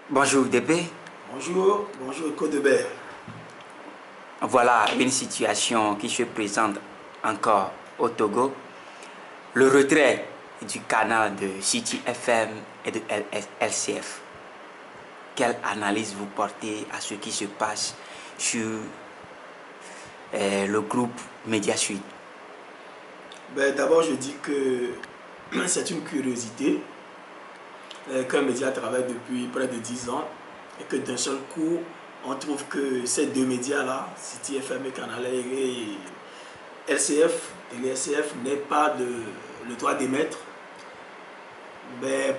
Bonjour DB. Bonjour, bonjour Codebert. Voilà une situation qui se présente encore au Togo. Le retrait du canal de City FM et de LCF. Quelle analyse vous portez à ce qui se passe sur le groupe Média Sud? D'abord, je dis que c'est une curiosité qu'un média travaille depuis près de 10 ans et que d'un seul coup, on trouve que ces deux médias-là, City FM et Canal et LCF et l'LCF n'aient pas le droit d'émettre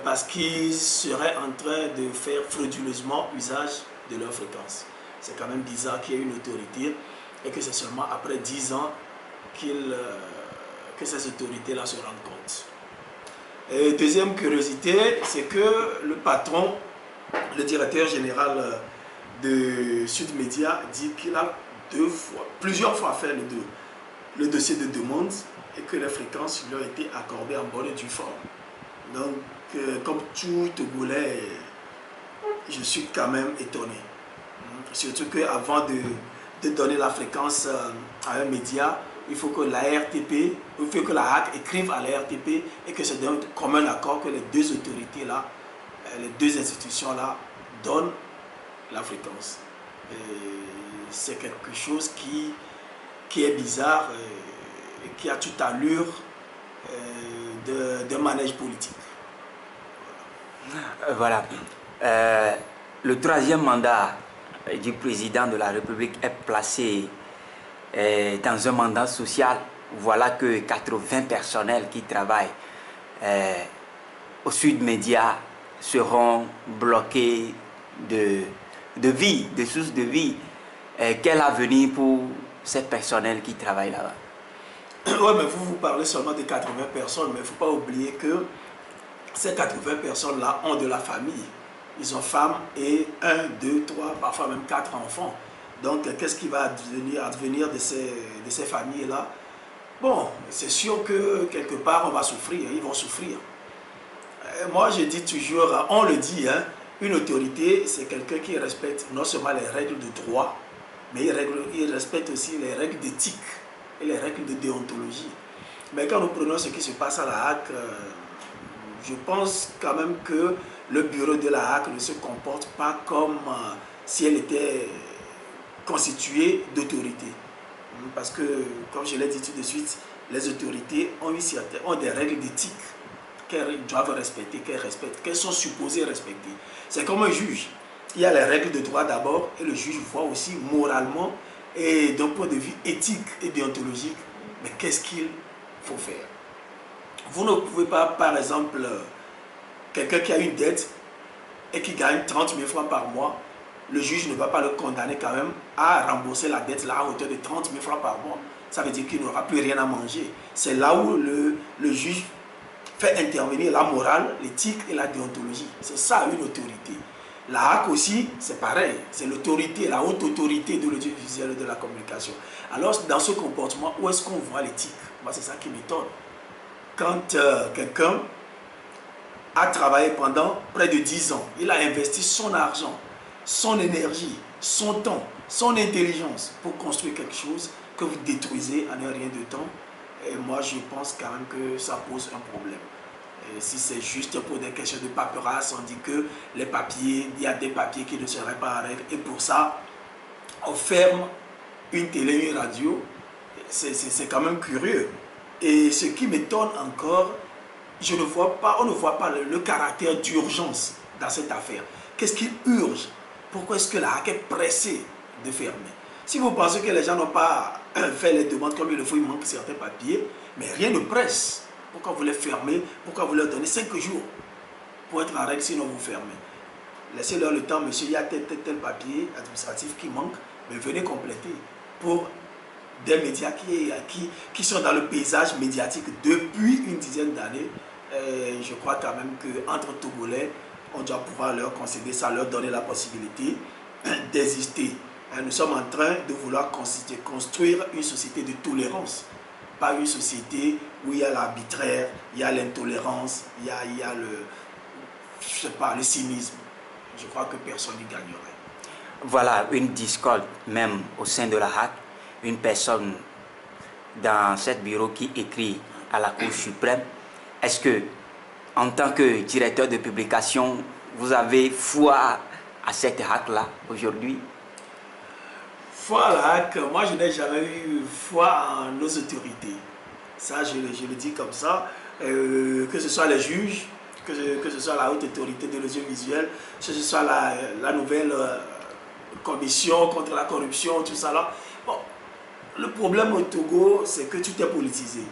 parce qu'ils seraient en train de faire frauduleusement usage de leur fréquence. C'est quand même bizarre qu'il y ait une autorité et que c'est seulement après 10 ans que ces autorités-là se rendent compte. Et deuxième curiosité, c'est que le patron, le directeur général de Sud Média dit qu'il a plusieurs fois fait le dossier de demande et que les fréquences lui ont été accordées en bonne et due forme. Donc, comme tout Togolais, je suis quand même étonné. Surtout qu'avant de donner la fréquence à un média, il faut que la RTP, il faut que la HAC écrive à la RTP et que c'est d'un commun accord que les deux autorités-là, les deux institutions-là donnent la fréquence. C'est quelque chose qui est bizarre et qui a toute allure de manège politique. Voilà. Le troisième mandat du président de la République est placé dans un mandat social. Voilà que 80 personnels qui travaillent au Sud Média seront bloqués de vie, de sources de vie. Quel avenir pour ces personnels qui travaillent là-bas? Oui, mais vous parlez seulement de 80 personnes, mais il ne faut pas oublier que ces 80 personnes-là ont de la famille. Ils ont femme et 1, 2, 3, parfois même 4 enfants. Donc, qu'est-ce qui va advenir de ces familles-là? Bon, c'est sûr que quelque part, on va souffrir, ils vont souffrir. Moi, je dis toujours, on le dit, hein, une autorité, c'est quelqu'un qui respecte non seulement les règles de droit, mais il respecte aussi les règles d'éthique et les règles de déontologie. Mais quand nous prenons ce qui se passe à la HAC, je pense quand même que le bureau de la HAC ne se comporte pas comme si elle était constituée d'autorités. Parce que, comme je l'ai dit tout de suite, les autorités ont des règles d'éthique qu'elles doivent respecter, qu'elles respectent, qu'elles sont supposées respecter. C'est comme un juge. Il y a les règles de droit d'abord et le juge voit aussi moralement et d'un point de vue éthique et déontologique, mais qu'est-ce qu'il faut faire? Vous ne pouvez pas, par exemple, quelqu'un qui a une dette et qui gagne 30 000 francs par mois, le juge ne va pas le condamner quand même à rembourser la dette là à hauteur de 30 000 francs par mois. Ça veut dire qu'il n'aura plus rien à manger. C'est là où le juge fait intervenir la morale, l'éthique et la déontologie. C'est ça une autorité. La HAC aussi, c'est pareil. C'est l'autorité, la haute autorité de l'audiovisuel et de la communication. Alors, dans ce comportement, où est-ce qu'on voit l'éthique? Moi, c'est ça qui m'étonne. Quand quelqu'un a travaillé pendant près de 10 ans, il a investi son argent, son énergie, son temps, son intelligence pour construire quelque chose que vous détruisez en un rien de temps. Et moi, je pense quand même que ça pose un problème. Et si c'est juste pour des questions de paperasse, on dit que les papiers, il y a des papiers qui ne seraient pas en règle. Et pour ça, on ferme une télé, une radio. C'est quand même curieux. Et ce qui m'étonne encore, on ne voit pas le caractère d'urgence dans cette affaire. Qu'est-ce qui urge? Pourquoi est-ce que la HAC est pressée de fermer? Si vous pensez que les gens n'ont pas fait les demandes comme il le faut, il manque certains papiers, mais rien ne presse. Pourquoi vous les fermez? Pourquoi vous leur donnez 5 jours pour être en règle, sinon vous fermez? Laissez-leur le temps, monsieur, il y a tel papier administratif qui manque, mais venez compléter pour des médias qui sont dans le paysage médiatique depuis une dizaine d'années. Je crois quand même qu'entre Togolais, on doit pouvoir leur concéder ça, leur donner la possibilité d'exister. Nous sommes en train de vouloir construire une société de tolérance, pas une société où il y a l'arbitraire, il y a l'intolérance, il y a le cynisme. je crois que personne n'y gagnerait. Voilà, une discorde même au sein de la HAC, une personne dans ce bureau qui écrit à la Cour suprême. Est-ce que, en tant que directeur de publication, vous avez foi à cette HAC-là aujourd'hui? Foi à la HAC, moi je n'ai jamais eu foi en nos autorités. Ça, je le dis comme ça. Que ce soit les juges, que ce soit la haute autorité de l'audiovisuel, que ce soit la nouvelle commission contre la corruption, tout ça là. Bon, le problème au Togo, c'est que tout est politisé.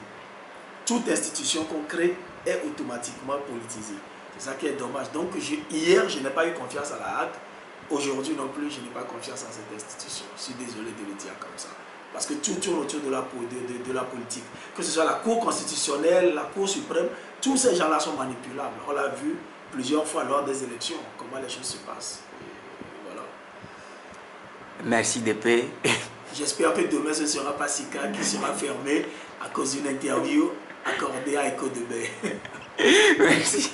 Toute institution qu'on crée est automatiquement politisée. C'est ça qui est dommage. Donc hier, je n'ai pas eu confiance à la HAC. Aujourd'hui non plus, je n'ai pas confiance en cette institution. Je suis désolé de le dire comme ça. Parce que tout tourne autour de la politique. Que ce soit la Cour constitutionnelle, la Cour suprême, tous ces gens-là sont manipulables. On l'a vu plusieurs fois lors des élections, comment les choses se passent. Et voilà. Merci DP. J'espère que demain ce ne sera pas Sika qui sera fermé à cause d'une interview accordée à Echo de Baie. Merci.